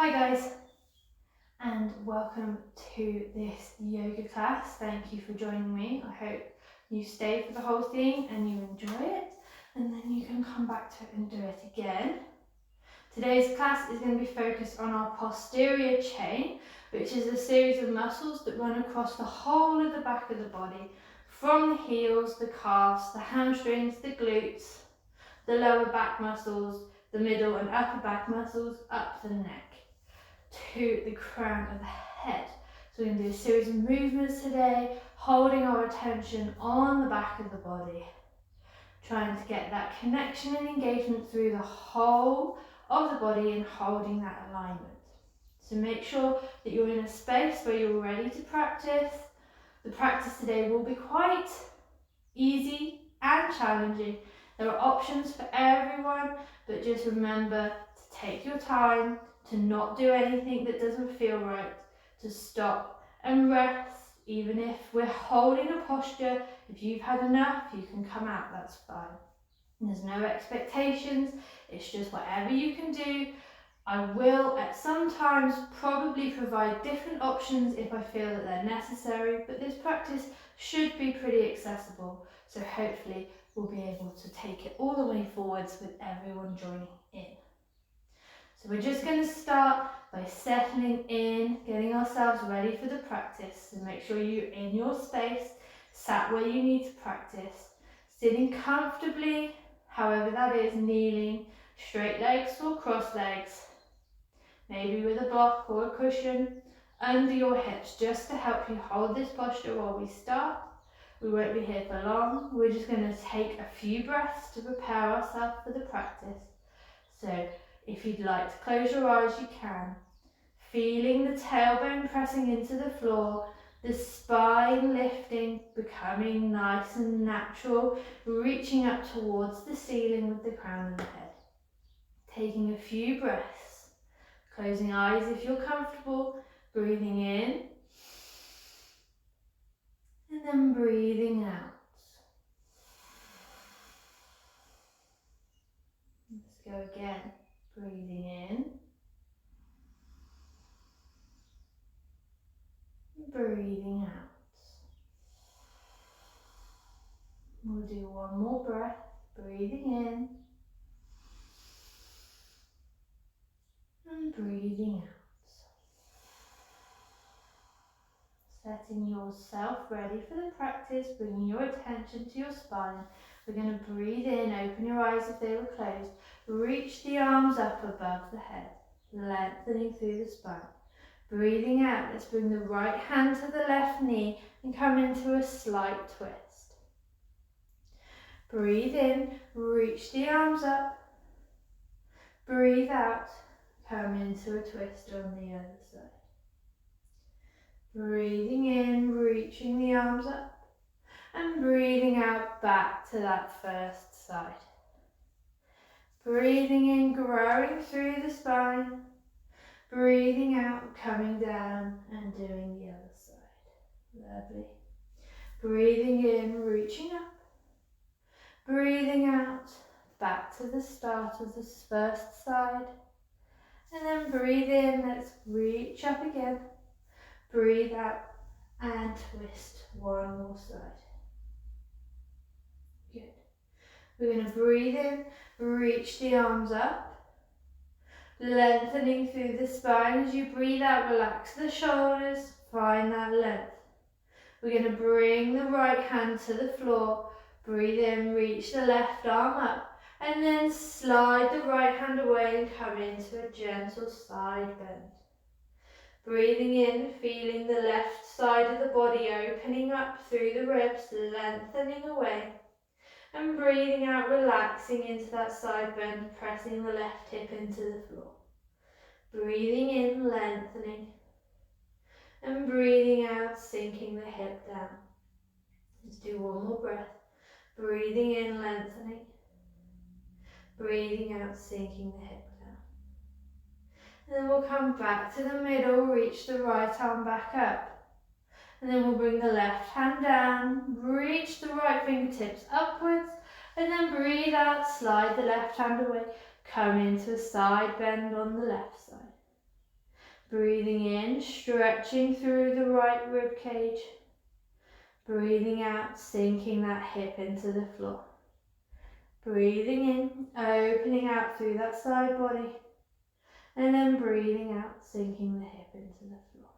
Hi guys, and welcome to this yoga class. Thank you for joining me. I hope you stay for the whole thing and you enjoy it, and then you can come back to it and do it again. Today's class is going to be focused on our posterior chain, which is a series of muscles that run across the whole of the back of the body, from the heels, the calves, the hamstrings, the glutes, the lower back muscles, the middle and upper back muscles, up the neck to the crown of the head. So we're going to do a series of movements today, holding our attention on the back of the body, trying to get that connection and engagement through the whole of the body and holding that alignment. So make sure that you're in a space where you're ready to practice. The practice today will be quite easy and challenging. There are options for everyone, but just remember to take your time, to not do anything that doesn't feel right, to stop and rest. Even if we're holding a posture, if you've had enough, you can come out, that's fine. There's no expectations, it's just whatever you can do. I will at some times probably provide different options if I feel that they're necessary, but this practice should be pretty accessible, so hopefully we'll be able to take it all the way forwards with everyone joining in. So we're just going to start by settling in, getting ourselves ready for the practice. So make sure you're in your space, sat where you need to practice, sitting comfortably, however that is, kneeling, straight legs or cross legs, maybe with a block or a cushion under your hips, just to help you hold this posture while we start. We won't be here for long. We're just going to take a few breaths to prepare ourselves for the practice. So if you'd like to close your eyes, you can. Feeling the tailbone pressing into the floor, the spine lifting, becoming nice and natural, reaching up towards the ceiling with the crown of the head. Taking a few breaths, closing eyes if you're comfortable, breathing in, and then breathing out. Let's go again. Breathing in, breathing out. We'll do one more breath, breathing in and breathing out. Setting yourself ready for the practice, bringing your attention to your spine. We're going to breathe in, open your eyes if they were closed, reach the arms up above the head, lengthening through the spine. Breathing out, let's bring the right hand to the left knee and come into a slight twist. Breathe in, reach the arms up. Breathe out, come into a twist on the other side. Breathing in, reaching the arms up. And breathing out back to that first side. Breathing in, growing through the spine. Breathing out, coming down and doing the other side. Lovely. Breathing in, reaching up. Breathing out, back to the start of the first side. And then breathe in, let's reach up again. Breathe out and twist one more side. Good. We're going to breathe in, reach the arms up. Lengthening through the spine. As you breathe out, relax the shoulders, find that length. We're going to bring the right hand to the floor. Breathe in, reach the left arm up, and then slide the right hand away and come into a gentle side bend. Breathing in, feeling the left side of the body opening up through the ribs, lengthening away. And breathing out, relaxing into that side bend, pressing the left hip into the floor. Breathing in, lengthening. And breathing out, sinking the hip down. Let's do one more breath. Breathing in, lengthening. Breathing out, sinking the hip down. And then we'll come back to the middle, reach the right arm back up. And then we'll bring the left hand down, reach the right fingertips upwards, and then breathe out, slide the left hand away, come into a side bend on the left side. Breathing in, stretching through the right rib cage. Breathing out, sinking that hip into the floor. Breathing in, opening out through that side body. And then breathing out, sinking the hip into the floor.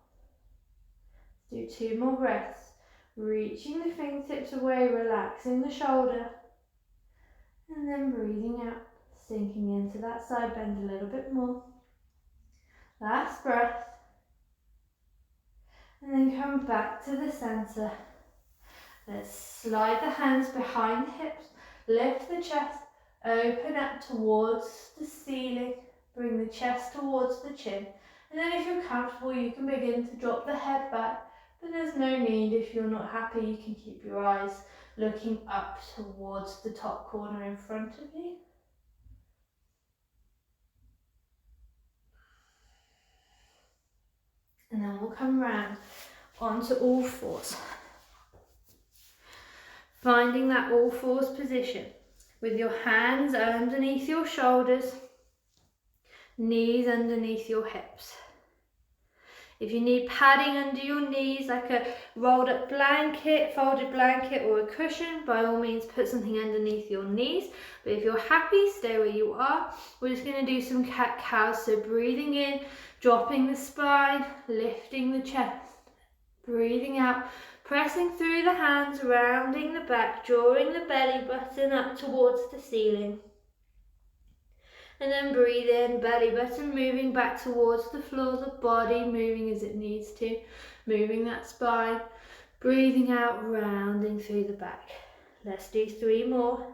Let's do 2 more breaths. Reaching the fingertips away, relaxing the shoulder. And then breathing out, sinking into that side bend a little bit more. Last breath. And then come back to the center. Let's slide the hands behind the hips, lift the chest, open up towards the ceiling, bring the chest towards the chin. And then if you're comfortable, you can begin to drop the head back, but there's no need. If you're not happy, you can keep your eyes looking up towards the top corner in front of you. And then we'll come round onto all fours. Finding that all fours position with your hands underneath your shoulders, knees underneath your hips. If you need padding under your knees, like a rolled up blanket, folded blanket or a cushion, by all means put something underneath your knees. But if you're happy, stay where you are. We're just going to do some cat-cows. So breathing in, dropping the spine, lifting the chest. Breathing out, pressing through the hands, rounding the back, drawing the belly button up towards the ceiling. And then breathe in, belly button moving back towards the floor, the body moving as it needs to, moving that spine. Breathing out, rounding through the back. Let's do 3 more.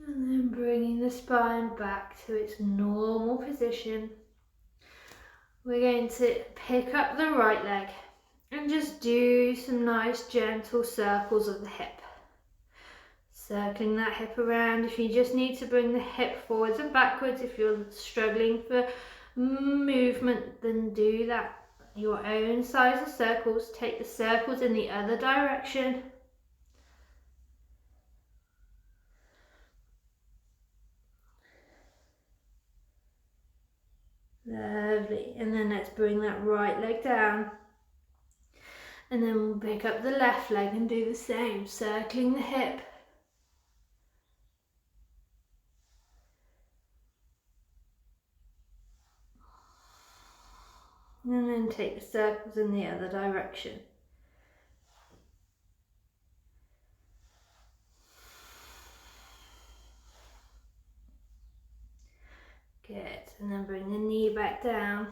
And then bringing the spine back to its normal position. We're going to pick up the right leg and just do some nice gentle circles of the hip. Circling that hip around. If you just need to bring the hip forwards and backwards, if you're struggling for movement, then do that. Your own size of circles. Take the circles in the other direction. Lovely. And then let's bring that right leg down. And then we'll pick up the left leg and do the same, circling the hip. And then take the circles in the other direction. Good. And then bring the knee back down.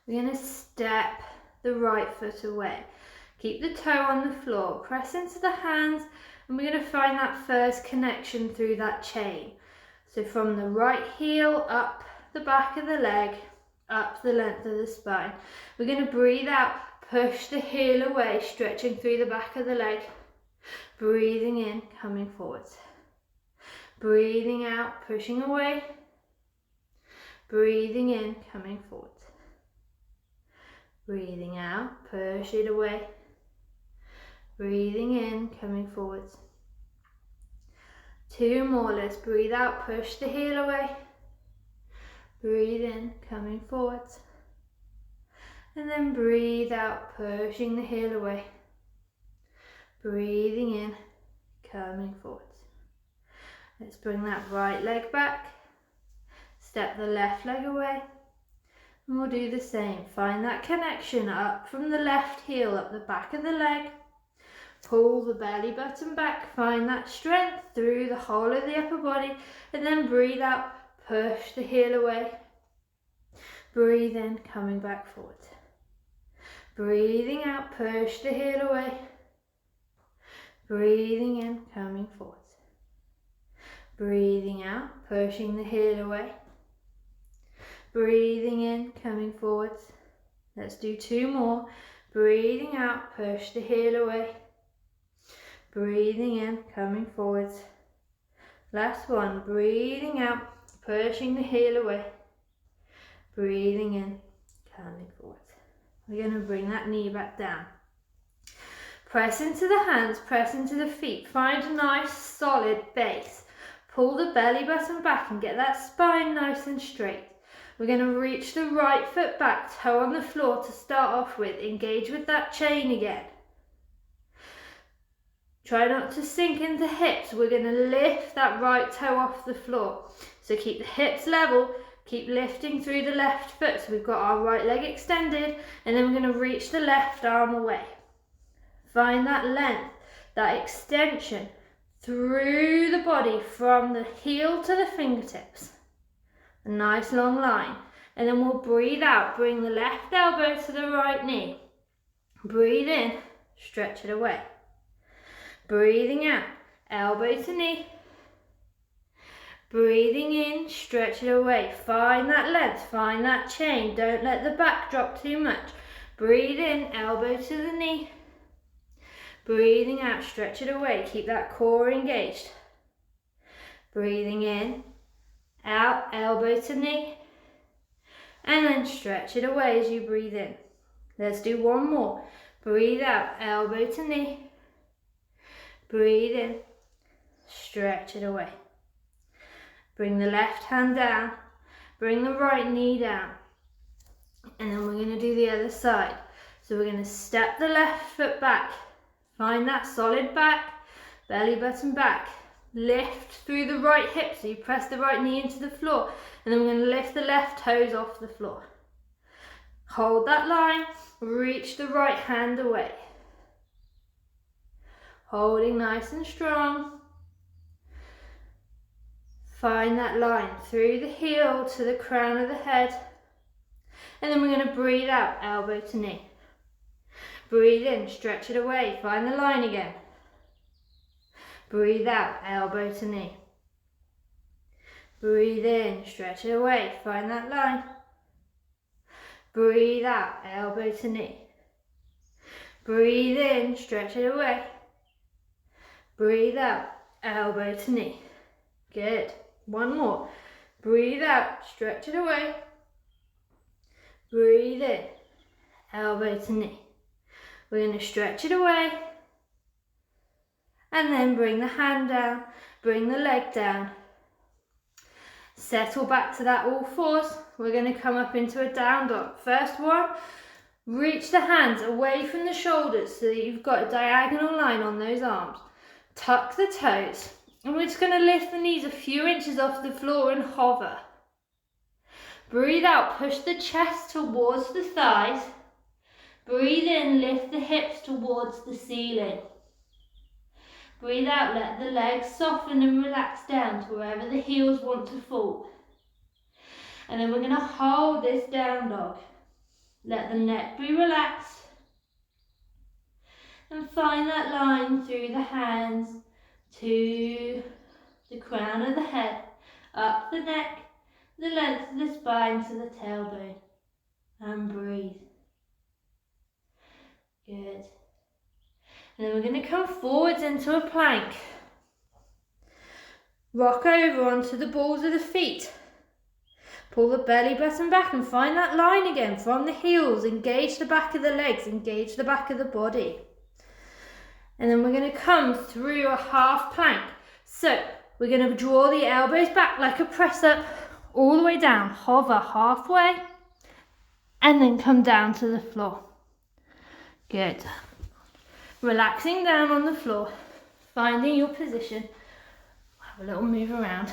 We're going to step the right foot away. Keep the toe on the floor. Press into the hands. And we're going to find that first connection through that chain. So from the right heel up the back of the leg, up the length of the spine. We're going to breathe out, push the heel away, stretching through the back of the leg. Breathing in, coming forwards. Breathing out, pushing away. Breathing in, coming forwards. Breathing out, push it away. Breathing in, coming forwards. 2 more, let's breathe out, push the heel away. Breathe in, coming forwards. And then breathe out, pushing the heel away. Breathing in, coming forwards. Let's bring that right leg back. Step the left leg away. And we'll do the same. Find that connection up from the left heel, up the back of the leg. Pull the belly button back. Find that strength through the whole of the upper body. And then breathe out. Push the heel away. Breathe in, coming back forward. Breathing out, push the heel away. Breathing in, coming forward. Breathing out, pushing the heel away. Breathing in, coming forward. Let's do 2 more. Breathing out, push the heel away. Breathing in, coming forwards. Last one, breathing out, pushing the heel away. Breathing in, coming forwards. We're going to bring that knee back down. Press into the hands, press into the feet. Find a nice solid base. Pull the belly button back and get that spine nice and straight. We're going to reach the right foot back, toe on the floor to start off with. Engage with that chain again. Try not to sink into hips. We're going to lift that right toe off the floor. So keep the hips level, keep lifting through the left foot. So we've got our right leg extended, and then we're going to reach the left arm away. Find that length, that extension through the body from the heel to the fingertips. A nice long line. And then we'll breathe out. Bring the left elbow to the right knee. Breathe in, stretch it away. Breathing out, elbow to knee. Breathing in, stretch it away. Find that length, find that chain. Don't let the back drop too much. Breathe in, elbow to the knee. Breathing out, stretch it away. Keep that core engaged. Breathing in, out, elbow to knee. And then stretch it away as you breathe in. Let's do one more. Breathe out, elbow to knee. Breathe in, stretch it away. Bring the left hand down, bring the right knee down. And then we're going to do the other side. So we're going to step the left foot back. Find that solid back, belly button back. Lift through the right hip, so you press the right knee into the floor. And then we're going to lift the left toes off the floor. Hold that line, reach the right hand away. Holding nice and strong. Find that line through the heel to the crown of the head. And then we're going to breathe out, elbow to knee. Breathe in, stretch it away, find the line again. Breathe out, elbow to knee. Breathe in, stretch it away, find that line. Breathe out, elbow to knee. Breathe in, stretch it away. Breathe out, elbow to knee. Good. One more. Breathe out, stretch it away. Breathe in, elbow to knee. We're going to stretch it away. And then bring the hand down, bring the leg down. Settle back to that all fours. We're going to come up into a down dog. First one, reach the hands away from the shoulders so that you've got a diagonal line on those arms. Tuck the toes, and we're just going to lift the knees a few inches off the floor and hover. Breathe out, push the chest towards the thighs. Breathe in, lift the hips towards the ceiling. Breathe out, let the legs soften and relax down to wherever the heels want to fall. And then we're going to hold this down dog. Let the neck be relaxed. And find that line through the hands to the crown of the head, up the neck, the length of the spine to the tailbone. And breathe. Good. And then we're going to come forwards into a plank. Rock over onto the balls of the feet. Pull the belly button back and find that line again from the heels. Engage the back of the legs, engage the back of the body. And then we're going to come through a half plank. So we're going to draw the elbows back like a press up, all the way down. Hover halfway and then come down to the floor. Good. Relaxing down on the floor, finding your position. Have a little move around.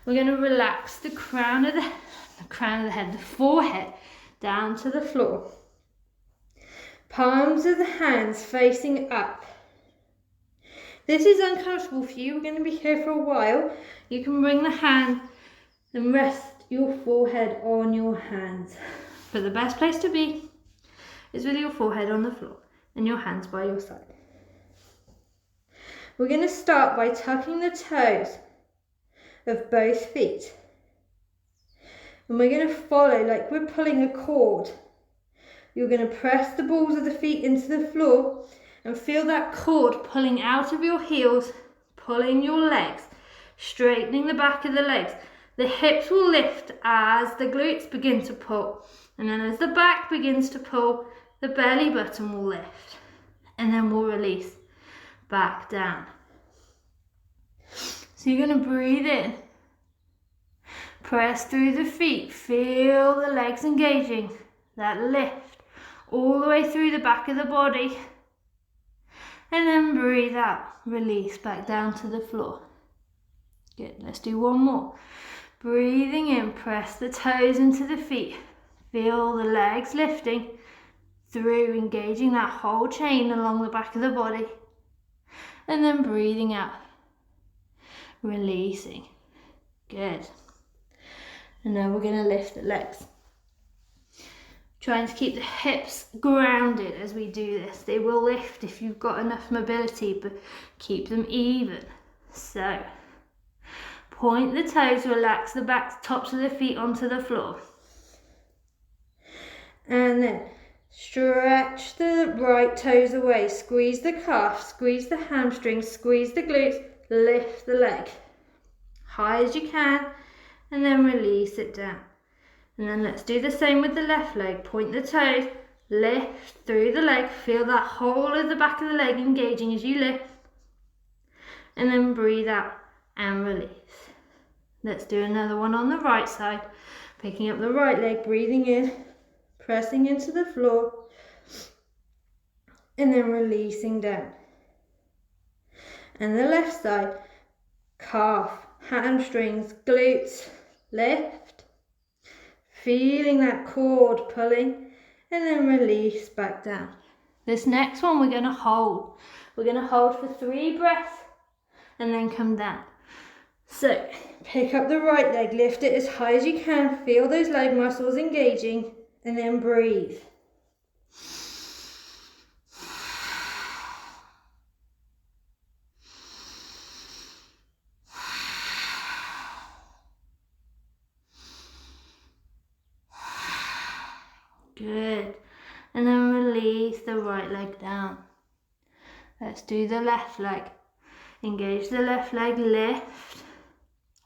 We're going to relax the crown of the head, the forehead, down to the floor. Palms of the hands facing up. This is uncomfortable for you. We're going to be here for a while. You can bring the hand and rest your forehead on your hands. But the best place to be is with your forehead on the floor and your hands by your side. We're going to start by tucking the toes of both feet. And we're going to follow like we're pulling a cord. You're going to press the balls of the feet into the floor and feel that cord pulling out of your heels, pulling your legs, straightening the back of the legs. The hips will lift as the glutes begin to pull, and then as the back begins to pull, the belly button will lift, and then we'll release back down. So you're going to breathe in, press through the feet, feel the legs engaging, that lift all the way through the back of the body, and then breathe out, release back down to the floor. Good, let's do one more. Breathing in, press the toes into the feet, feel the legs lifting through, engaging that whole chain along the back of the body, and then breathing out, releasing. Good. And now we're going to lift the legs. Trying to keep the hips grounded as we do this. They will lift if you've got enough mobility, but keep them even. So, point the toes, relax the back tops of the feet onto the floor. And then stretch the right toes away, squeeze the calf, squeeze the hamstrings, squeeze the glutes, lift the leg high as you can, and then release it down. And then let's do the same with the left leg. Point the toes, lift through the leg, feel that whole of the back of the leg engaging as you lift, and then breathe out and release. Let's do another one on the right side. Picking up the right leg, breathing in, pressing into the floor, and then releasing down. And the left side, calf, hamstrings, glutes, lift, feeling that cord pulling, and then release back down. This next one we're going to hold. We're going to hold for 3 breaths and then come down. So pick up the right leg, lift it as high as you can, feel those leg muscles engaging, and then breathe. Good. And then release the right leg down. Let's do the left leg. Engage the left leg, lift,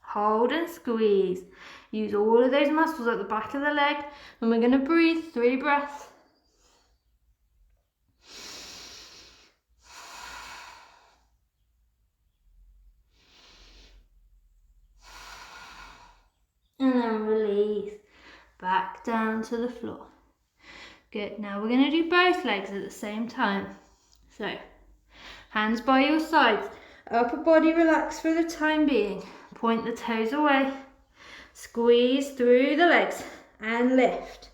hold and squeeze. Use all of those muscles at the back of the leg, and we're going to breathe 3 breaths. And then release back down to the floor. Good, now we're going to do both legs at the same time. So, hands by your sides, upper body relaxed for the time being. Point the toes away, squeeze through the legs and lift.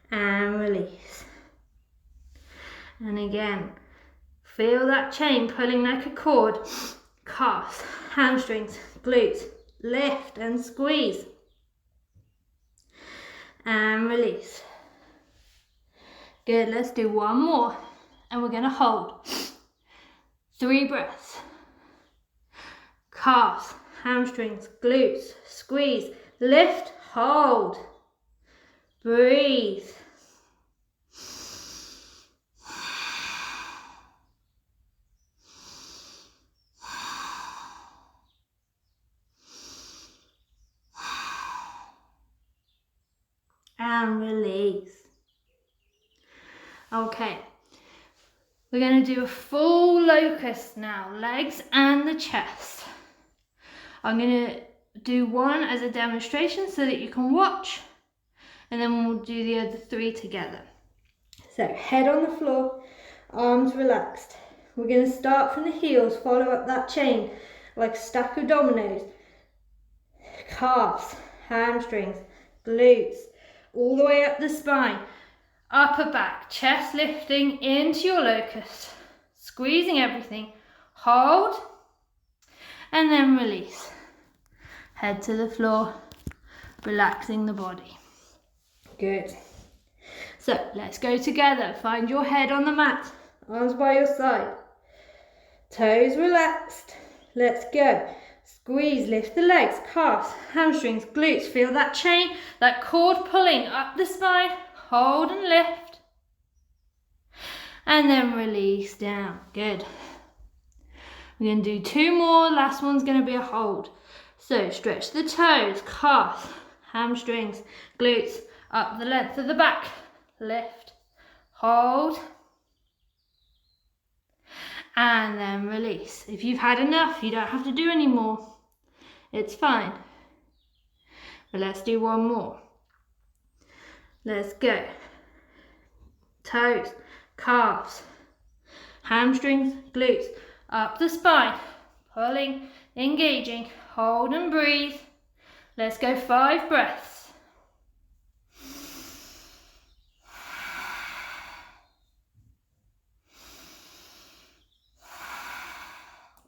And release. And again, feel that chain pulling like a cord. Calves, hamstrings, glutes, lift and squeeze. And release. Good, let's do one more. And we're going to hold. 3 breaths. Calves, hamstrings, glutes, squeeze, lift, hold. Breathe. And release. Okay, we're going to do a full locust now, legs and the chest. I'm going to do one as a demonstration so that you can watch, and then we'll do the other 3 together. So head on the floor, arms relaxed. We're going to start from the heels, follow up that chain like a stack of dominoes. Calves, hamstrings, glutes, all the way up the spine, upper back, chest lifting into your locust, squeezing everything, hold, and then release. Head to the floor, relaxing the body. Good. So let's go together. Find your head on the mat, arms by your side, toes relaxed. Let's go. Squeeze, lift the legs, calves, hamstrings, glutes. Feel that chain, that cord pulling up the spine. hold and lift. And then release down. Good. We're going to do 2 more. Last one's going to be a hold. So stretch the toes, calves, hamstrings, glutes, up the length of the back. Lift, hold, and then release. If you've had enough, you don't have to do any more. It's fine. But let's do 1 more. Let's go. Toes, calves, hamstrings, glutes, up the spine, pulling, engaging, hold and breathe. Let's go 5 breaths.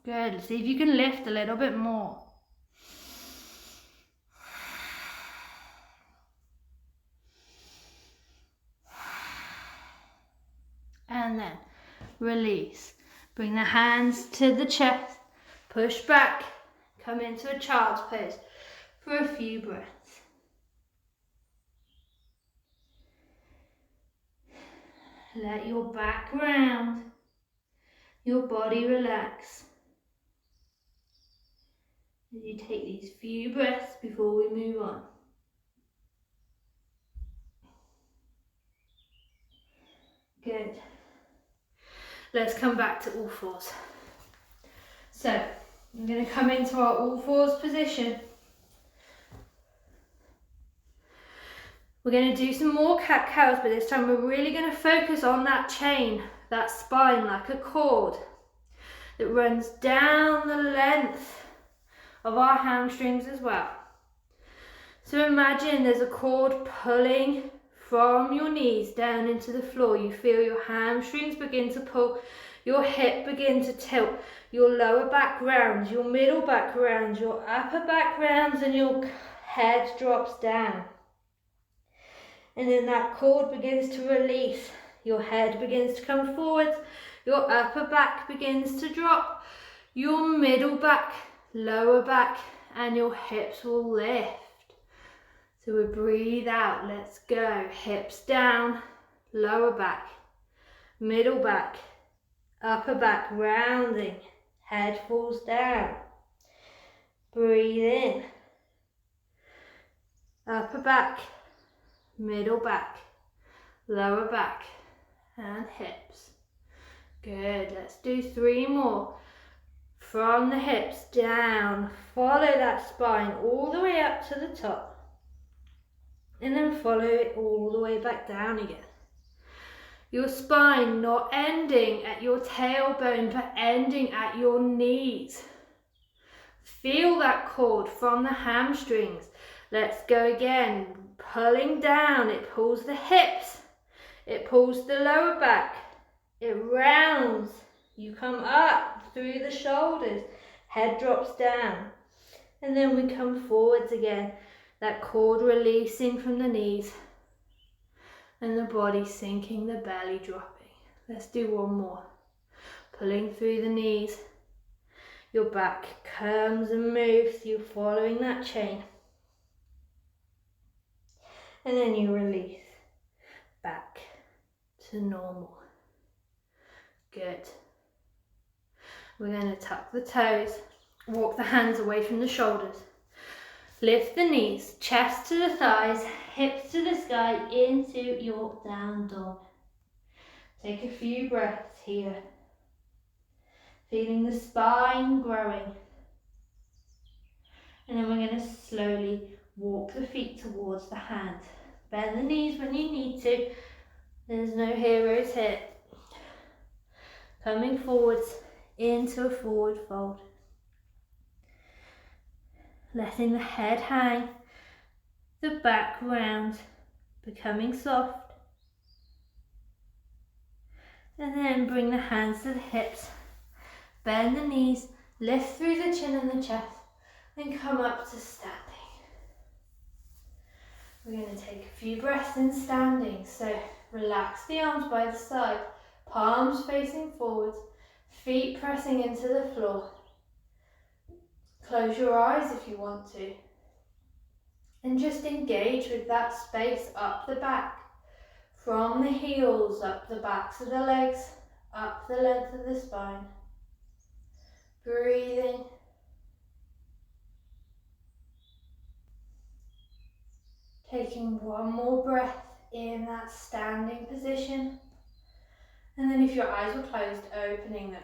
Good. See if you can lift a little bit more. And then release. Bring the hands to the chest. Push back. Come into a child's pose for a few breaths. Let your back round. Your body relax. As you take these few breaths before we move on. Good. Let's come back to all fours. So, I'm going to come into our all fours position. We're going to do some more cat-cows, but this time we're really going to focus on that chain, that spine, like a cord that runs down the length of our hamstrings as well. So imagine there's a cord pulling from your knees down into the floor. You feel your hamstrings begin to pull, your hip begin to tilt, your lower back rounds, your middle back rounds, your upper back rounds, and your head drops down. And then that cord begins to release. Your head begins to come forwards, your upper back begins to drop, your middle back, lower back, and your hips will lift. So we breathe out, let's go. Hips down, lower back, middle back, upper back rounding, head falls down. Breathe in, upper back, middle back, lower back, and hips. Good, let's do 3 more. From the hips down, follow that spine all the way up to the top. And then follow it all the way back down again. Your spine not ending at your tailbone, but ending at your knees. Feel that cord from the hamstrings. Let's go again. Pulling down, it pulls the hips. It pulls the lower back. It rounds. You come up through the shoulders. Head drops down. And then we come forwards again. That cord releasing from the knees and the body sinking, the belly dropping. Let's do 1 more. Pulling through the knees. Your back comes and moves. You're following that chain. And then you release back to normal. Good. We're going to tuck the toes. Walk the hands away from the shoulders. Lift the knees, chest to the thighs, hips to the sky, into your down dog. Take a few breaths here. Feeling the spine growing. And then we're going to slowly walk the feet towards the hands. Bend the knees when you need to. There's no heroes here. Coming forwards into a forward fold. Letting the head hang, the back round, becoming soft. And then bring the hands to the hips, bend the knees, lift through the chin and the chest, and come up to standing. We're going to take a few breaths in standing, so relax the arms by the side, palms facing forwards, feet pressing into the floor. Close your eyes if you want to. And just engage with that space up the back. From the heels, up the backs of the legs, up the length of the spine. Breathing. Taking one more breath in that standing position. And then if your eyes were closed, opening them.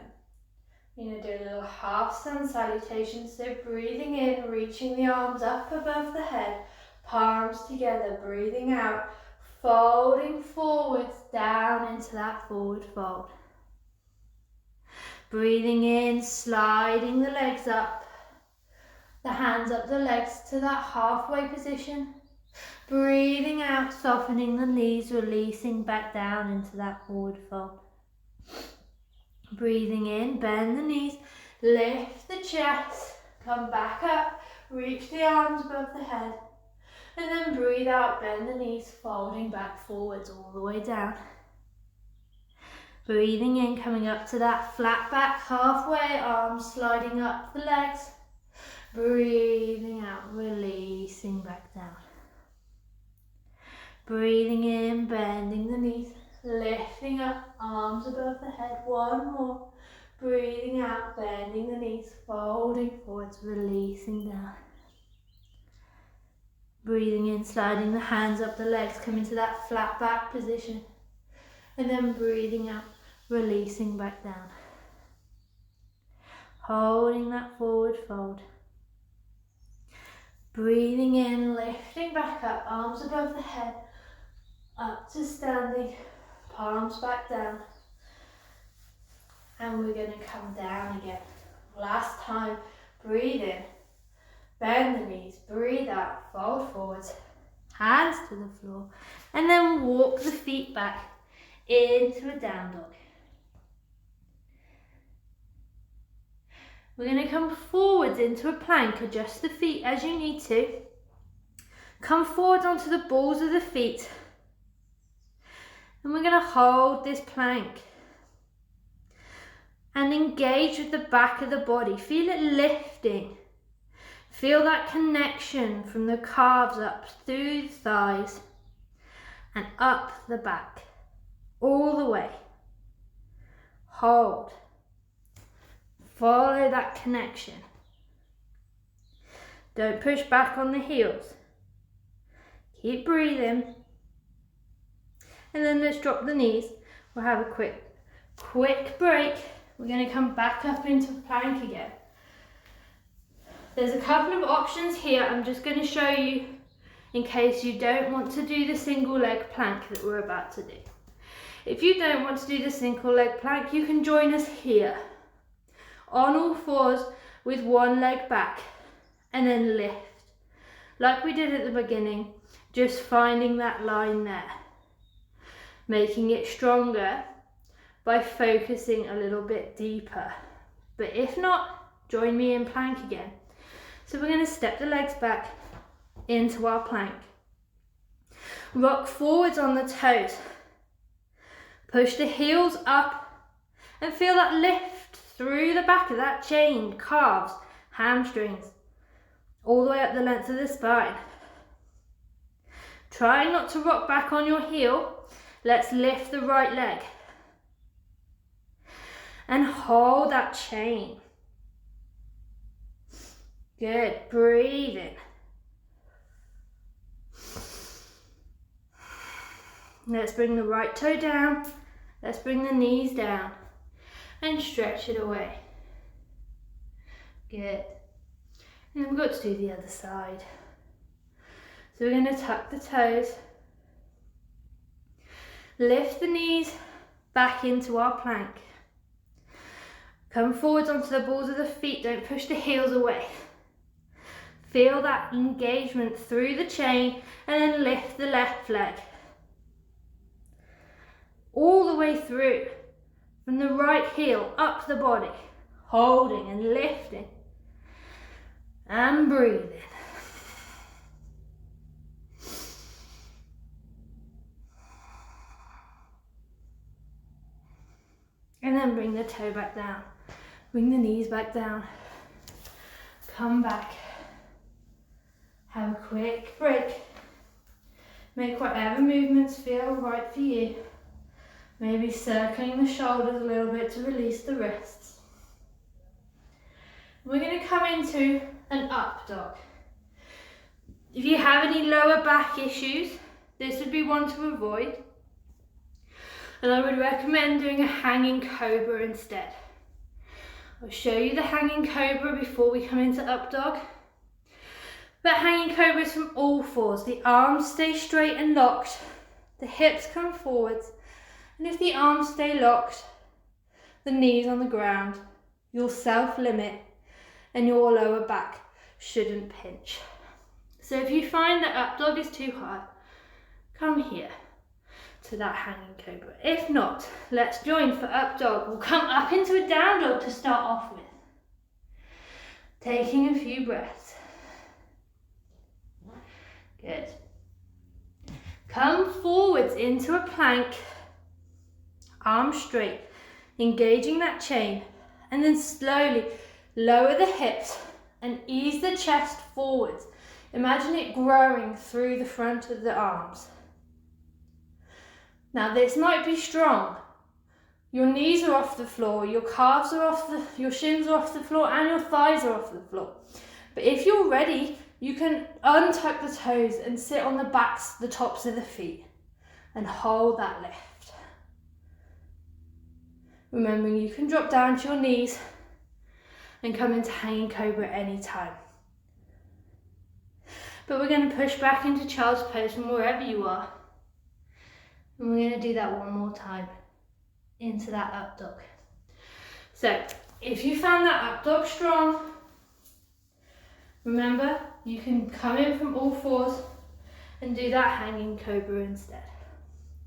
You're going to do a little half sun salutation. So breathing in, reaching the arms up above the head, palms together, breathing out, folding forwards down into that forward fold. Breathing in, sliding the legs up, the hands up the legs to that halfway position. Breathing out, softening the knees, releasing back down into that forward fold. Breathing in, bend the knees, lift the chest, come back up, reach the arms above the head, and then breathe out, bend the knees, folding back forwards all the way down. Breathing in, coming up to that flat back halfway, arms sliding up the legs. Breathing out, releasing back down. Breathing in, bending the knees, lifting up, arms above the head. One more. Breathing out, bending the knees, folding forwards, releasing down. Breathing in, sliding the hands up the legs, coming to that flat back position. And then breathing out, releasing back down. Holding that forward fold. Breathing in, lifting back up, arms above the head, up to standing, palms back down. And we're going to come down again. Last time, breathe in, bend the knees, breathe out, fold forwards, hands to the floor, and then walk the feet back into a down dog. We're going to come forwards into a plank, adjust the feet as you need to. Come forward onto the balls of the feet. And we're going to hold this plank and engage with the back of the body. Feel it lifting. Feel that connection from the calves up through the thighs and up the back, all the way. Hold. Follow that connection. Don't push back on the heels. Keep breathing. And then let's drop the knees. We'll have a quick break. We're going to come back up into plank again. There's a couple of options here. I'm just going to show you in case you don't want to do the single leg plank that we're about to do. If you don't want to do the single leg plank, you can join us here. On all fours with one leg back and then lift. Like we did at the beginning, just finding that line there. Making it stronger by focusing a little bit deeper. But if not, join me in plank again. So we're going to step the legs back into our plank. Rock forwards on the toes. Push the heels up and feel that lift through the back of that chain, calves, hamstrings, all the way up the length of the spine. Try not to rock back on your heel. Let's lift the right leg. And hold that chain. Good, breathe in. Let's bring the right toe down. Let's bring the knees down. And stretch it away. Good. And we've got to do the other side. So we're going to tuck the toes. Lift the knees back into our plank. Come forwards onto the balls of the feet. Don't push the heels away. Feel that engagement through the chain and then lift the left leg. All the way through. From the right heel up the body. Holding and lifting. And breathing. And then bring the toe back down. Bring the knees back down. Come back. Have a quick break. Make whatever movements feel right for you. Maybe circling the shoulders a little bit to release the wrists. We're going to come into an up dog. If you have any lower back issues, this would be one to avoid. And I would recommend doing a hanging cobra instead. I'll show you the hanging cobra before we come into up dog. But hanging cobra is from all fours. The arms stay straight and locked. The hips come forwards. And if the arms stay locked, the knees on the ground, you'll self-limit and your lower back shouldn't pinch. So if you find that up dog is too hard, come here to that hanging cobra. If not, let's join for up dog. We'll come up into a down dog to start off with. Taking a few breaths. Good. Come forwards into a plank, arms straight, engaging that chain, and then slowly lower the hips and ease the chest forwards. Imagine it growing through the front of the arms. Now this might be strong. Your knees are off the floor, your calves are off your shins are off the floor, and your thighs are off the floor. But if you're ready, you can untuck the toes and sit on the tops of the feet and hold that lift. Remembering you can drop down to your knees and come into hanging cobra anytime. But we're going to push back into child's pose from wherever you are. And we're going to do that one more time into that up dog. So if you found that up dog strong, remember you can come in from all fours and do that hanging cobra instead.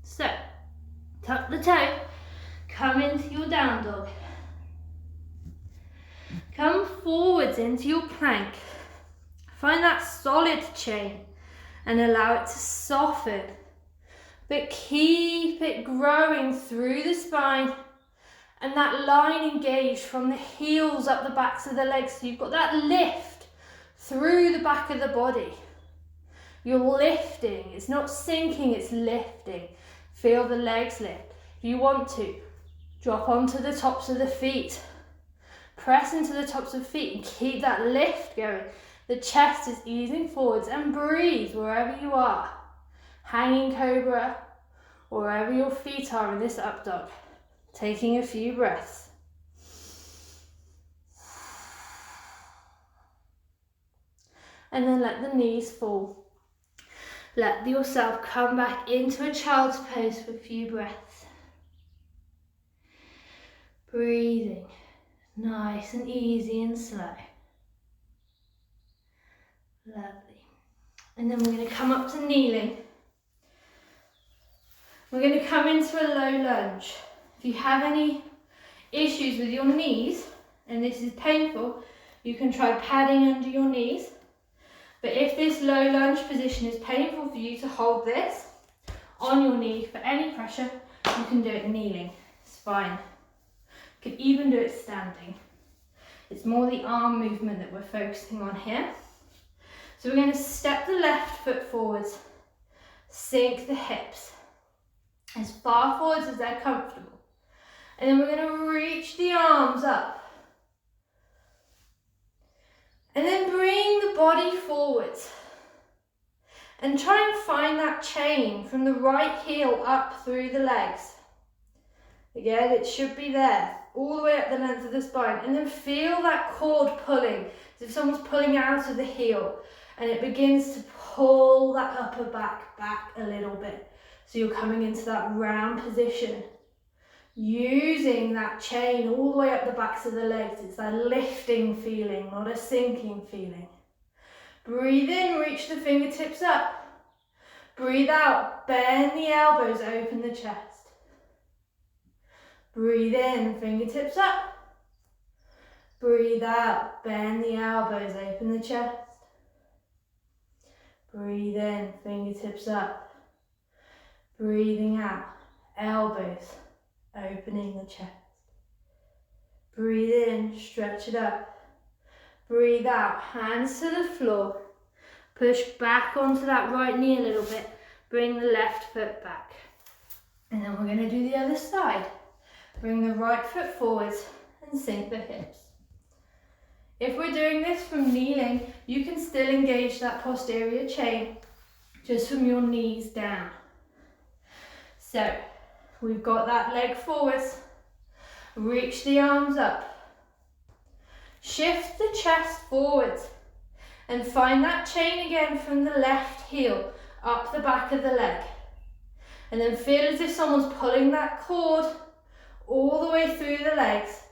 So tuck the toe, come into your down dog. Come forwards into your plank. Find that solid chain and allow it to soften. But keep it growing through the spine and that line engaged from the heels up the backs of the legs. So you've got that lift through the back of the body. You're lifting. It's not sinking, it's lifting. Feel the legs lift. If you want to, drop onto the tops of the feet. Press into the tops of the feet and keep that lift going. The chest is easing forwards and breathe wherever you are. Hanging cobra, or wherever your feet are in this up dog. Taking a few breaths. And then let the knees fall. Let yourself come back into a child's pose for a few breaths. Breathing nice and easy and slow. Lovely. And then we're going to come up to kneeling. We're going to come into a low lunge. If you have any issues with your knees, and this is painful, you can try padding under your knees. But if this low lunge position is painful for you to hold this on your knee for any pressure, you can do it kneeling. It's fine. You can even do it standing. It's more the arm movement that we're focusing on here. So we're going to step the left foot forwards, sink the hips as far forwards as they're comfortable. And then we're going to reach the arms up. And then bring the body forwards. And try and find that chain from the right heel up through the legs. Again, it should be there, all the way up the length of the spine. And then feel that cord pulling, as if someone's pulling out of the heel. And it begins to pull that upper back a little bit. So you're coming into that round position. Using that chain all the way up the backs of the legs. It's that lifting feeling, not a sinking feeling. Breathe in, reach the fingertips up. Breathe out, bend the elbows, open the chest. Breathe in, fingertips up. Breathe out, bend the elbows, open the chest. Breathe in, fingertips up. Breathing out, elbows, opening the chest. Breathe in, stretch it up. Breathe out, hands to the floor. Push back onto that right knee a little bit. Bring the left foot back. And then we're going to do the other side. Bring the right foot forwards and sink the hips. If we're doing this from kneeling, you can still engage that posterior chain just from your knees down. So we've got that leg forwards, reach the arms up, shift the chest forwards and find that chain again from the left heel up the back of the leg. And then feel as if someone's pulling that cord all the way through the legs,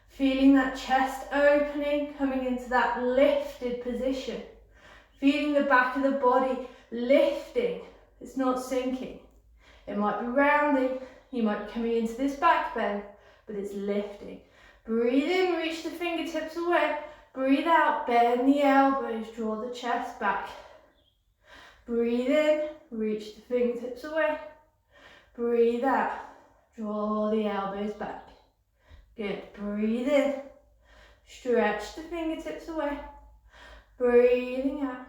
feeling that chest opening, coming into that lifted position, feeling the back of the body lifting. It's not sinking. It might be rounding, you might be coming into this back bend, but it's lifting. Breathe in, reach the fingertips away. Breathe out, bend the elbows, draw the chest back. Breathe in, reach the fingertips away. Breathe out, draw the elbows back. Good, breathe in, stretch the fingertips away. Breathing out,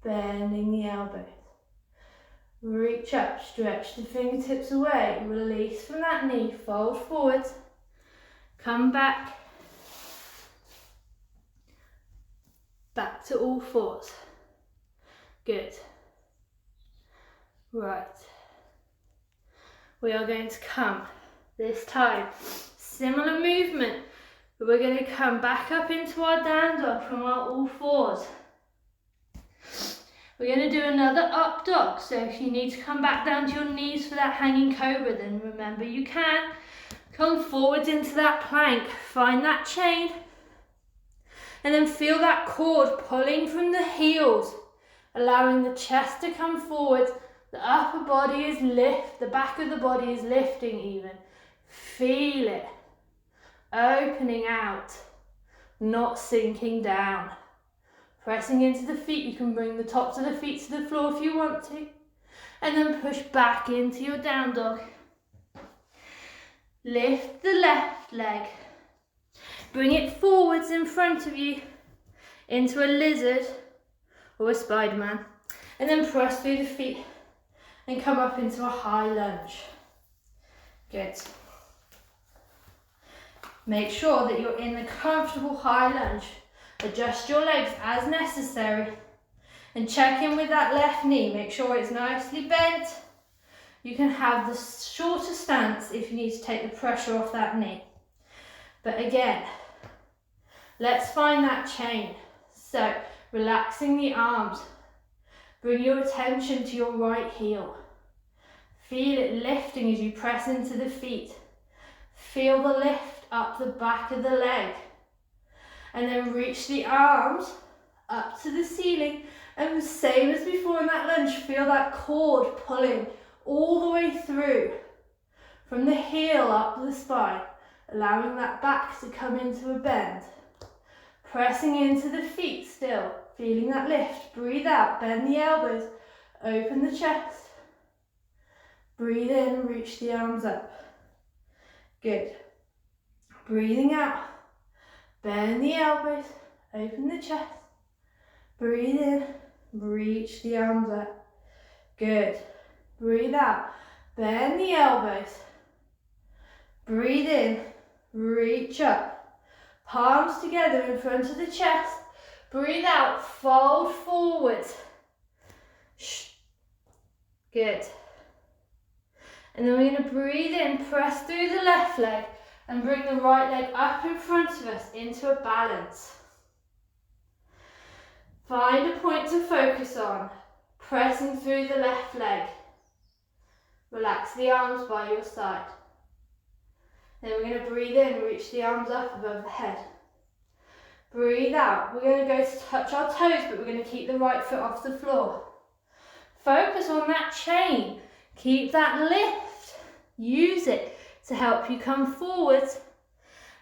bending the elbows. Reach up, stretch the fingertips away, release from that knee, fold forwards, come back, back to all fours. Good. Right. We are going to come, this time, similar movement, but we're going to come back up into our down dog from our all fours. We're going to do another up dog, so if you need to come back down to your knees for that hanging cobra, then remember you can. Come forwards into that plank, find that chain, and then feel that cord pulling from the heels, allowing the chest to come forward, the upper body is the back of the body is lifting even. Feel it, opening out, not sinking down. Pressing into the feet, you can bring the tops of the feet to the floor if you want to. And then push back into your down dog. Lift the left leg. Bring it forwards in front of you into a lizard or a Spider-Man. And then press through the feet and come up into a high lunge. Good. Make sure that you're in the comfortable high lunge. Adjust your legs as necessary and check in with that left knee. Make sure it's nicely bent. You can have the shorter stance if you need to take the pressure off that knee. But again, let's find that chain. So, relaxing the arms. Bring your attention to your right heel. Feel it lifting as you press into the feet. Feel the lift up the back of the leg. And then reach the arms up to the ceiling. And the same as before in that lunge, feel that cord pulling all the way through. From the heel up the spine, allowing that back to come into a bend. Pressing into the feet still, feeling that lift. Breathe out, bend the elbows, open the chest. Breathe in, reach the arms up. Good. Breathing out. Bend the elbows, open the chest, breathe in, reach the arms up. Good. Breathe out, bend the elbows, breathe in, reach up. Palms together in front of the chest, breathe out, fold forwards. Good. And then we're going to breathe in, press through the left leg, and bring the right leg up in front of us into a balance. Find a point to focus on, pressing through the left leg. Relax the arms by your side. Then we're going to breathe in, reach the arms up above the head. Breathe out. We're going to go to touch our toes, but we're going to keep the right foot off the floor. Focus on that chain. Keep that lift. Use it to help you come forward,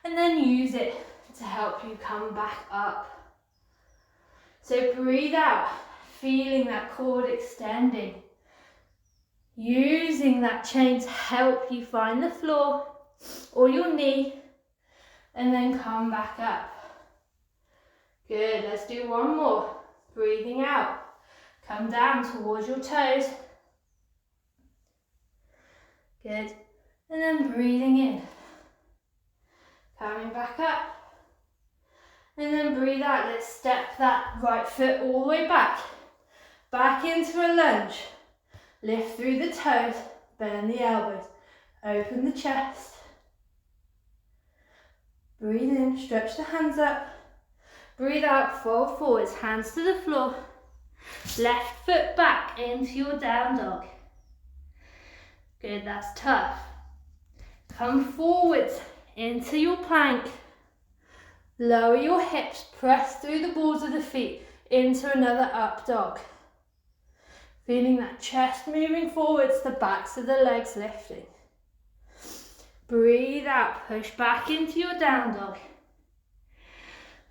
and then use it to help you come back up. So breathe out, feeling that cord extending. Using that chain to help you find the floor or your knee, and then come back up. Good, let's do one more. Breathing out, come down towards your toes. Good. And then breathing in. Coming back up. And then breathe out. Let's step that right foot all the way back. Back into a lunge. Lift through the toes. Bend the elbows. Open the chest. Breathe in. Stretch the hands up. Breathe out. Fold forwards. Hands to the floor. Left foot back into your down dog. Good. That's tough. Come forwards into your plank. Lower your hips, press through the balls of the feet into another up dog. Feeling that chest moving forwards, the backs of the legs lifting. Breathe out, push back into your down dog.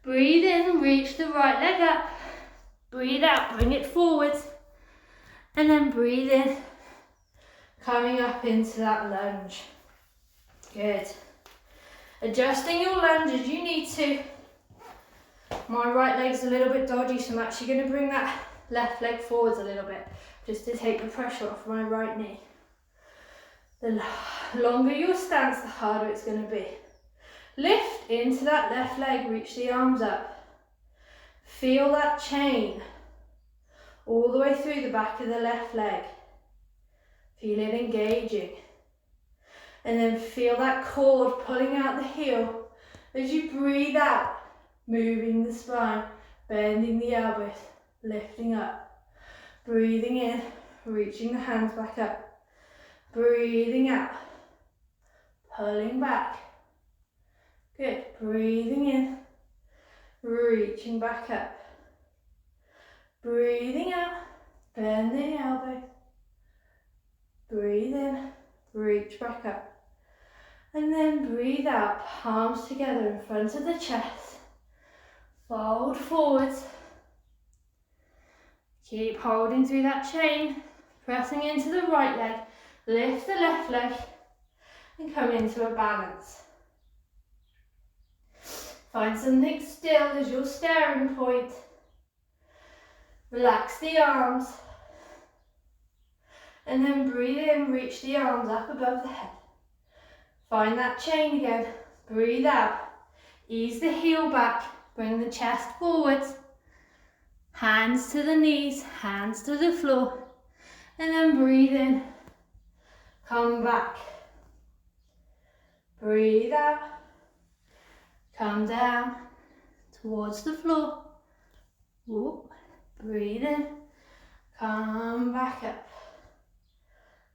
Breathe in, reach the right leg up. Breathe out, bring it forwards. And then breathe in, coming up into that lunge. Good. Adjusting your lunge as you need to. My right leg's a little bit dodgy, so I'm actually going to bring that left leg forwards a little bit, just to take the pressure off my right knee. The longer your stance, the harder it's going to be. Lift into that left leg, reach the arms up. Feel that chain all the way through the back of the left leg. Feel it engaging. And then feel that cord pulling out the heel as you breathe out, moving the spine, bending the elbows, lifting up. Breathing in, reaching the hands back up. Breathing out, pulling back. Good. Breathing in, reaching back up. Breathing out, bend the elbows. Breathe in, reach back up. And then breathe out, palms together in front of the chest. Fold forwards. Keep holding through that chain, pressing into the right leg. Lift the left leg and come into a balance. Find something still as your staring point. Relax the arms. And then breathe in, reach the arms up above the head. Find that chain again. Breathe out. Ease the heel back. Bring the chest forwards. Hands to the knees, hands to the floor. And then breathe in. Come back. Breathe out. Come down towards the floor. Whoop. Breathe in. Come back up.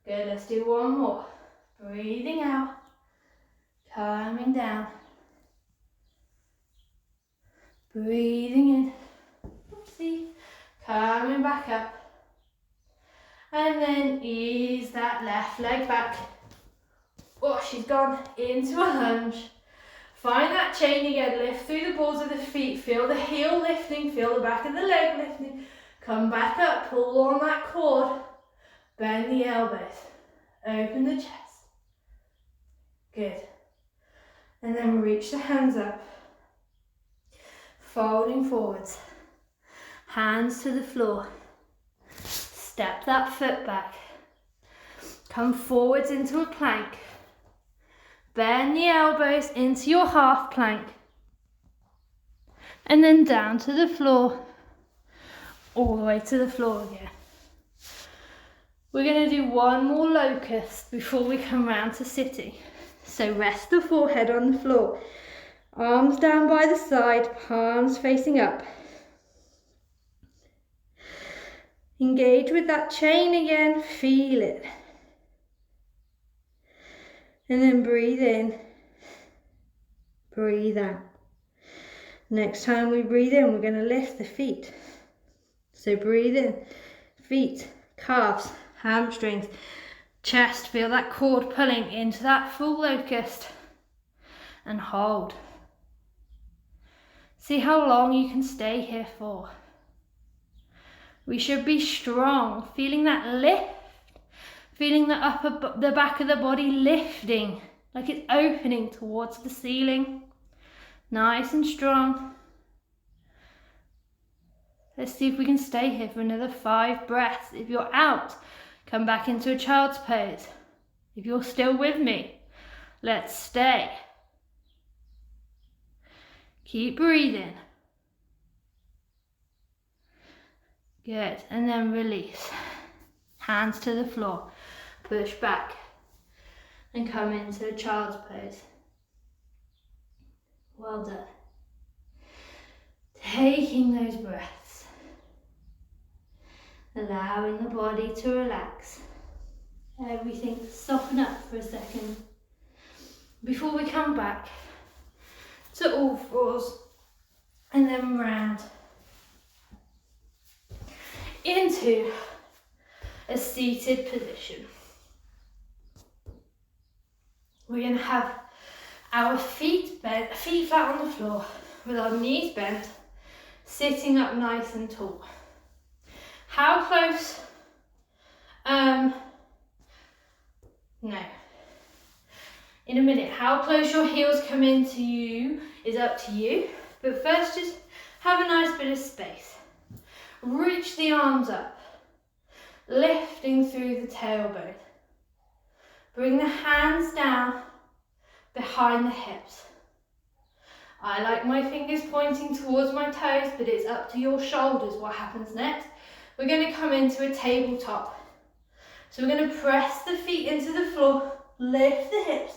Good, let's do one more. Breathing out. Coming down. Breathing in. Oopsie. Coming back up. And then ease that left leg back. Oh, she's gone into a lunge. Find that chain again. Lift through the balls of the feet. Feel the heel lifting. Feel the back of the leg lifting. Come back up. Pull on that cord. Bend the elbows. Open the chest. Good. And then reach the hands up. Folding forwards. Hands to the floor. Step that foot back. Come forwards into a plank. Bend the elbows into your half plank. And then down to the floor. All the way to the floor again. We're going to do one more locust before we come round to sitting. So rest the forehead on the floor. Arms down by the side, palms facing up. Engage with that chain again, feel it. And then breathe in, breathe out. Next time we breathe in, we're going to lift the feet. So breathe in, feet, calves, hamstrings, chest. Feel that cord pulling into that full locust. And hold. See how long you can stay here for. We should be strong, feeling that lift, feeling the back of the body lifting, like it's opening towards the ceiling. Nice and strong. Let's see if we can stay here for another 5 breaths. If you're out, come back into a child's pose. If you're still with me, let's stay. Keep breathing. Good, and then release. Hands to the floor, push back and come into child's pose. Well done. Taking those breaths, allowing the body to relax. Everything to soften up for a second before we come back to all fours and then round into a seated position. We're going to have our feet bent, feet flat on the floor with our knees bent, sitting up nice and tall. How close? No. In a minute, how close your heels come into you is up to you. But first, just have a nice bit of space. Reach the arms up, lifting through the tailbone. Bring the hands down behind the hips. I like my fingers pointing towards my toes, but it's up to your shoulders what happens next. We're going to come into a tabletop. So we're going to press the feet into the floor, lift the hips,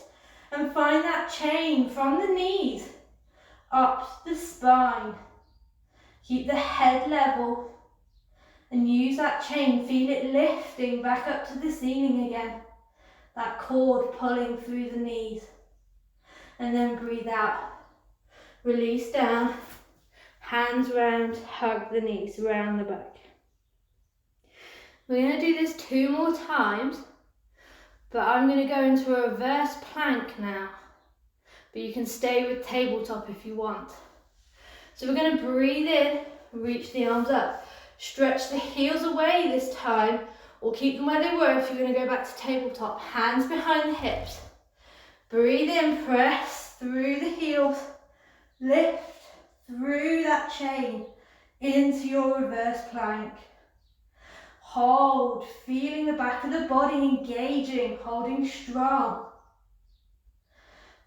and find that chain from the knees up the spine. Keep the head level and use that chain. Feel it lifting back up to the ceiling again. That cord pulling through the knees. And then breathe out. Release down. Hands round, hug the knees, round the back. We're going to do this 2 more times, but I'm going to go into a reverse plank now. But you can stay with tabletop if you want. So we're going to breathe in, reach the arms up. Stretch the heels away this time, or keep them where they were if you're going to go back to tabletop. Hands behind the hips. Breathe in, press through the heels. Lift through that chain into your reverse plank. Hold, feeling the back of the body engaging, holding strong.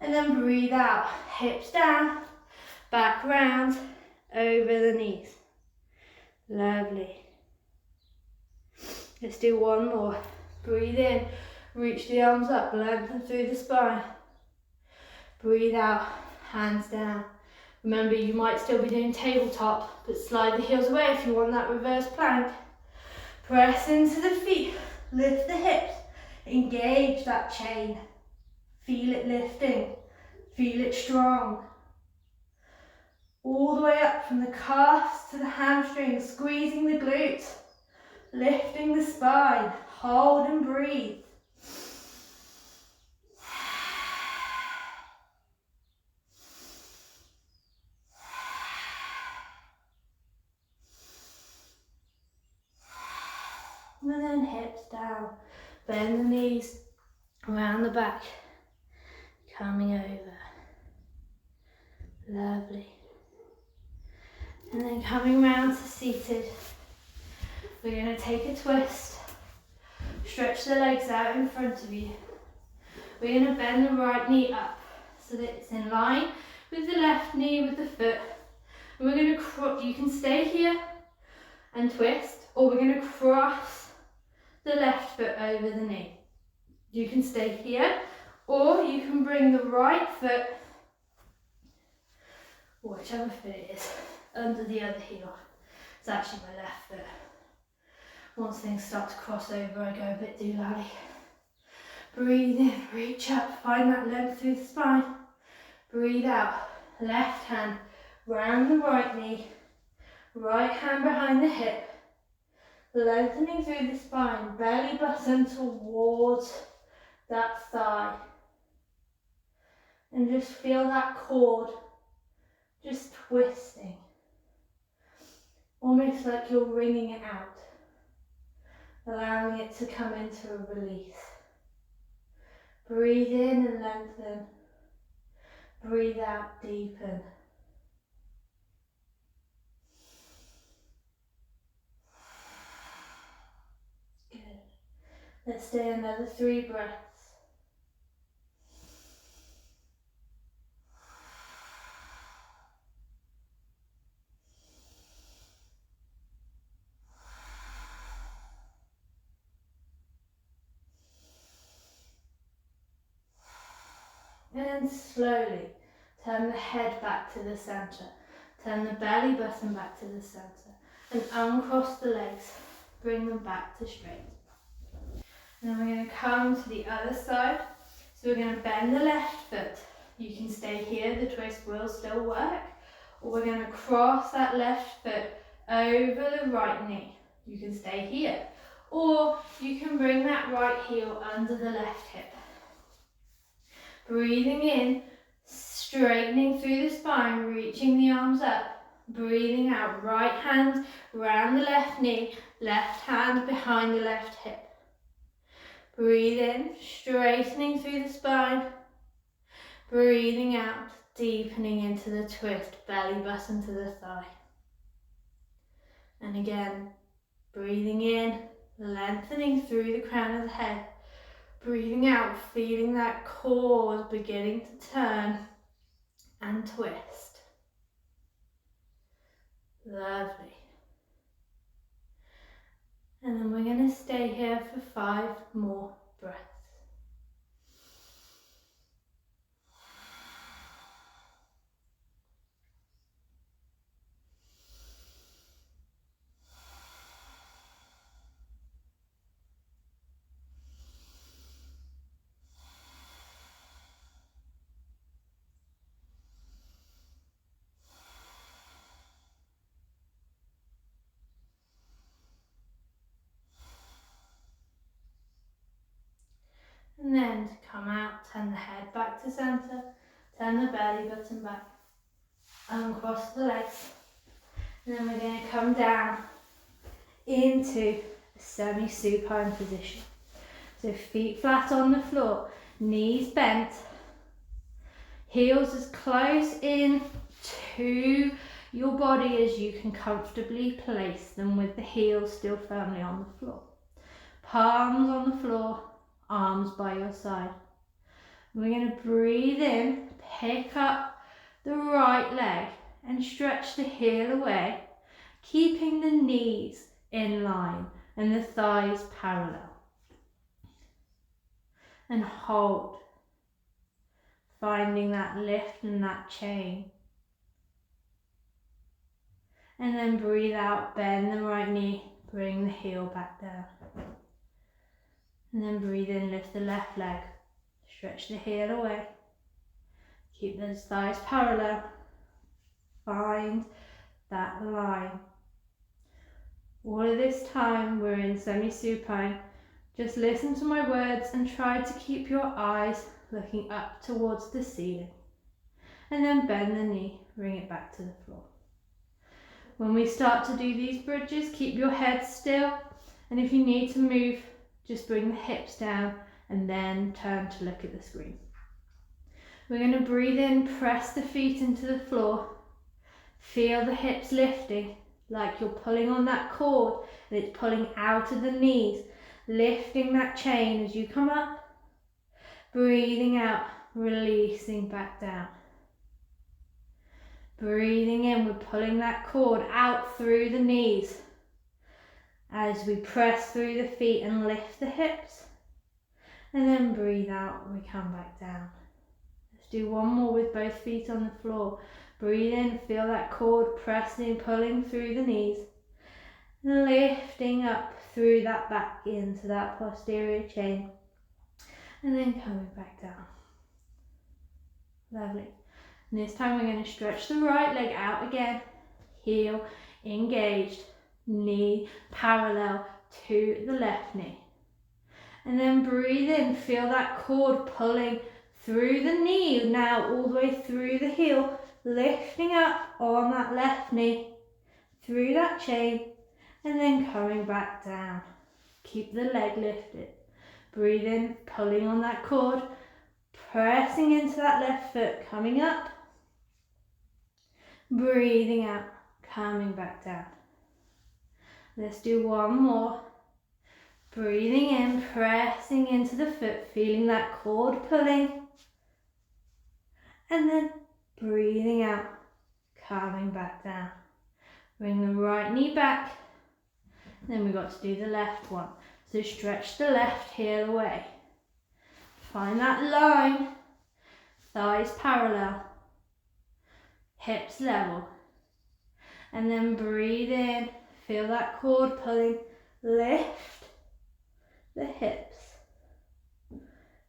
And then breathe out, hips down, back round, over the knees. Lovely. Let's do 1 more. Breathe in, reach the arms up, lengthen through the spine. Breathe out, hands down. Remember, you might still be doing tabletop, but slide the heels away if you want that reverse plank. Press into the feet, lift the hips, engage that chain. Feel it lifting, feel it strong. All the way up from the calves to the hamstrings, squeezing the glutes, lifting the spine. Hold and breathe. And then hips down, bend the knees around the back, coming over. Lovely. And then coming round to seated. We're going to take a twist. Stretch the legs out in front of you. We're going to bend the right knee up so that it's in line with the left knee with the foot. And we're going to, you can stay here and twist, or we're going to cross the left foot over the knee. You can stay here, or you can bring the right foot, or whichever foot it is, under the other heel. It's actually my left foot. Once things start to cross over, I go a bit doolally. Breathe in, reach up, find that length through the spine. Breathe out, left hand round the right knee, right hand behind the hip, lengthening through the spine, belly button towards that thigh. And just feel that cord just twisting, almost like you're wringing it out, allowing it to come into a release. Breathe in and lengthen. Breathe out, deepen. Good. Let's stay another 3 breaths. And then slowly turn the head back to the center. Turn the belly button back to the center. And uncross the legs. Bring them back to straight. And then we're going to come to the other side. So we're going to bend the left foot. You can stay here, the twist will still work. Or we're going to cross that left foot over the right knee. You can stay here. Or you can bring that right heel under the left hip. Breathing in, straightening through the spine, reaching the arms up. Breathing out, right hand round the left knee, left hand behind the left hip. Breathe in, straightening through the spine. Breathing out, deepening into the twist, belly button to the thigh. And again, breathing in, lengthening through the crown of the head. Breathing out, feeling that core beginning to turn and twist. Lovely. And then we're going to stay here for 5 more breaths. And then to come out, turn the head back to center, turn the belly button back, uncross the legs. And then we're going to come down into a semi-supine position. So feet flat on the floor, knees bent, heels as close in to your body as you can comfortably place them with the heels still firmly on the floor. Palms on the floor, arms by your side. We're going to breathe in, pick up the right leg and stretch the heel away, keeping the knees in line and the thighs parallel. And hold, finding that lift and that chain. And then breathe out, bend the right knee, bring the heel back down. And then breathe in, lift the left leg, stretch the heel away. Keep those thighs parallel. Find that line. All of this time we're in semi-supine. Just listen to my words and try to keep your eyes looking up towards the ceiling. And then bend the knee, bring it back to the floor. When we start to do these bridges, keep your head still. And if you need to move, just bring the hips down and then turn to look at the screen. We're going to breathe in, press the feet into the floor. Feel the hips lifting like you're pulling on that cord and it's pulling out of the knees, lifting that chain as you come up. Breathing out, releasing back down. Breathing in, we're pulling that cord out through the knees as we press through the feet and lift the hips. And then breathe out and we come back down. Let's do one more with both feet on the floor. Breathe in, feel that cord pressing, pulling through the knees. Lifting up through that back into that posterior chain. And then coming back down. Lovely. And this time we're going to stretch the right leg out again. Heel engaged. Knee parallel to the left knee. And then breathe in, feel that cord pulling through the knee, now all the way through the heel, lifting up on that left knee, through that chain, and then coming back down. Keep the leg lifted. Breathe in, pulling on that cord, pressing into that left foot, coming up, breathing out, coming back down. Let's do one more. Breathing in, pressing into the foot, feeling that cord pulling. And then breathing out, coming back down. Bring the right knee back. Then we've got to do the left one. So stretch the left heel away. Find that line. thighs parallel, hips level. And then breathe in, feel that cord pulling, lift the hips.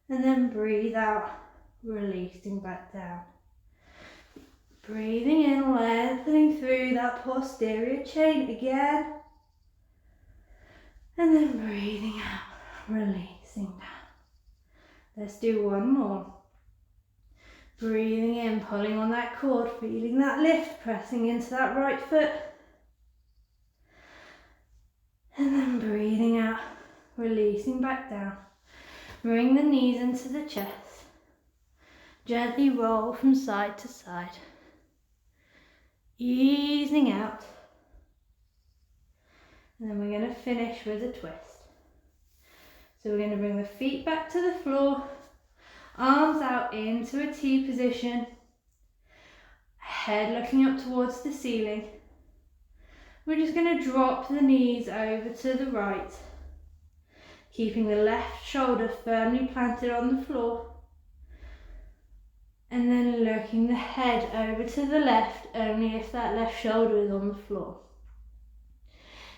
And then breathe out, releasing back down. Breathing in, lengthening through that posterior chain again. And then breathing out, releasing down. Let's do one more. Breathing in, pulling on that cord, feeling that lift, pressing into that right foot. And then breathing out, releasing back down. Bring the knees into the chest. Gently roll from side to side. Easing out. And then we're going to finish with a twist. So we're going to bring the feet back to the floor. Arms out into a T position. Head looking up towards the ceiling. We're just going to drop the knees over to the right, keeping the left shoulder firmly planted on the floor, and then looking the head over to the left only if that left shoulder is on the floor.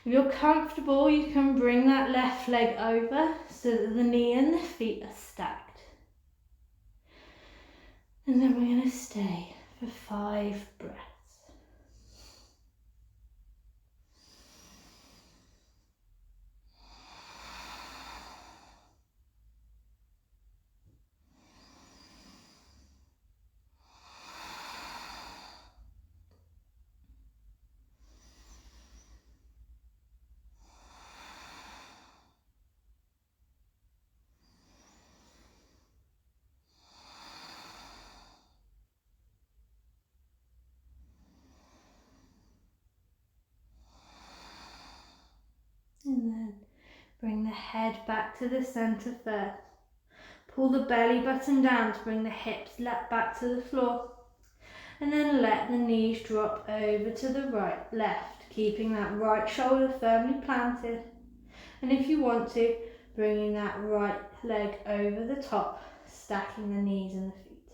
If you're comfortable, you can bring that left leg over so that the knee and the feet are stacked. And then we're going to stay for 5 breaths. And then bring the head back to the centre first. Pull the belly button down to bring the hips back to the floor. And then let the knees drop over to the left, keeping that right shoulder firmly planted. And if you want to, bringing that right leg over the top, stacking the knees and the feet.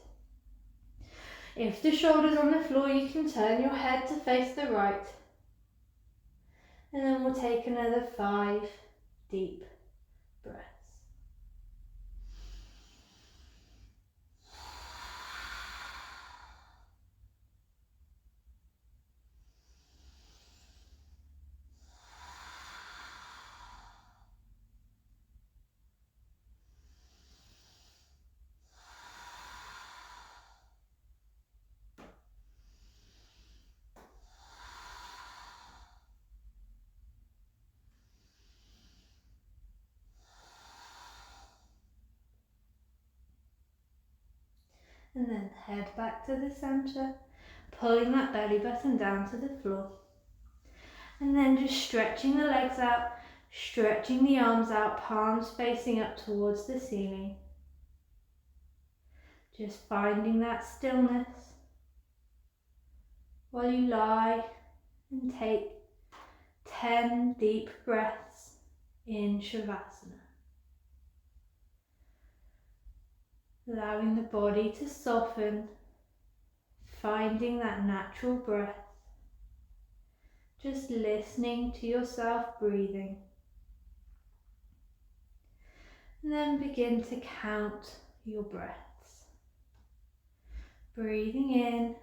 If the shoulder's on the floor, you can turn your head to face the right. And then we'll take another 5 deep breaths. And then head back to the centre, pulling that belly button down to the floor. And then just stretching the legs out, stretching the arms out, palms facing up towards the ceiling. Just finding that stillness while you lie and take 10 deep breaths in Shavasana. Allowing the body to soften, finding that natural breath, just listening to yourself breathing. And then begin to count your breaths. Breathing in,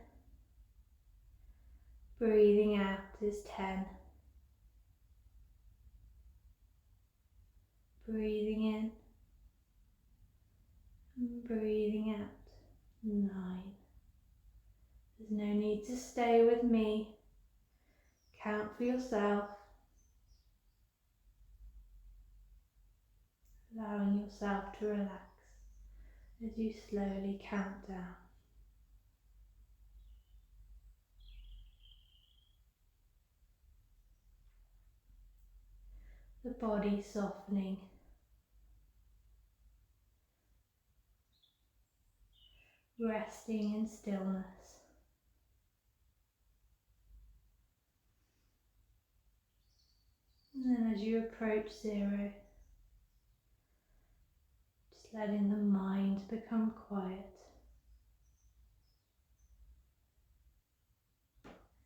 breathing out is 10. Breathing in, and breathing out, 9. There's no need to stay with me. Count for yourself. Allowing yourself to relax as you slowly count down. The body softening. Resting in stillness. And then as you approach 0, just letting the mind become quiet.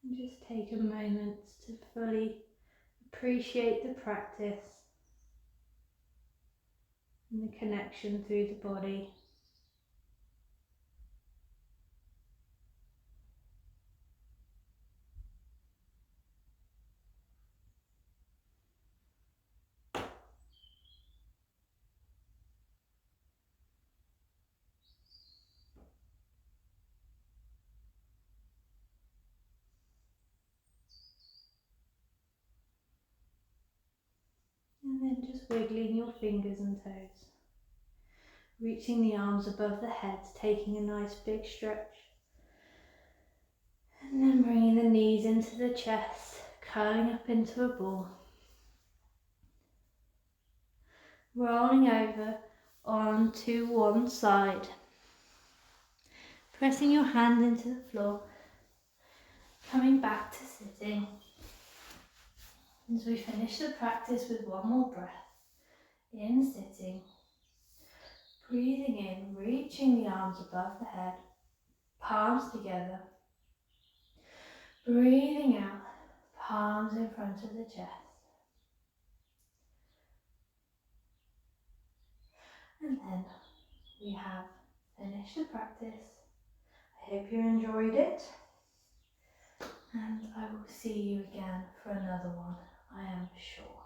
And just take a moment to fully appreciate the practice and the connection through the body. And then just wiggling your fingers and toes. Reaching the arms above the head, taking a nice big stretch. And then bringing the knees into the chest, curling up into a ball. Rolling over onto one side. Pressing your hand into the floor. Coming back to sitting. As we finish the practice with one more breath. In sitting. Breathing in, reaching the arms above the head. Palms together. Breathing out, palms in front of the chest. And then we have finished the practice. I hope you enjoyed it. And I will see you again for another one, I am sure.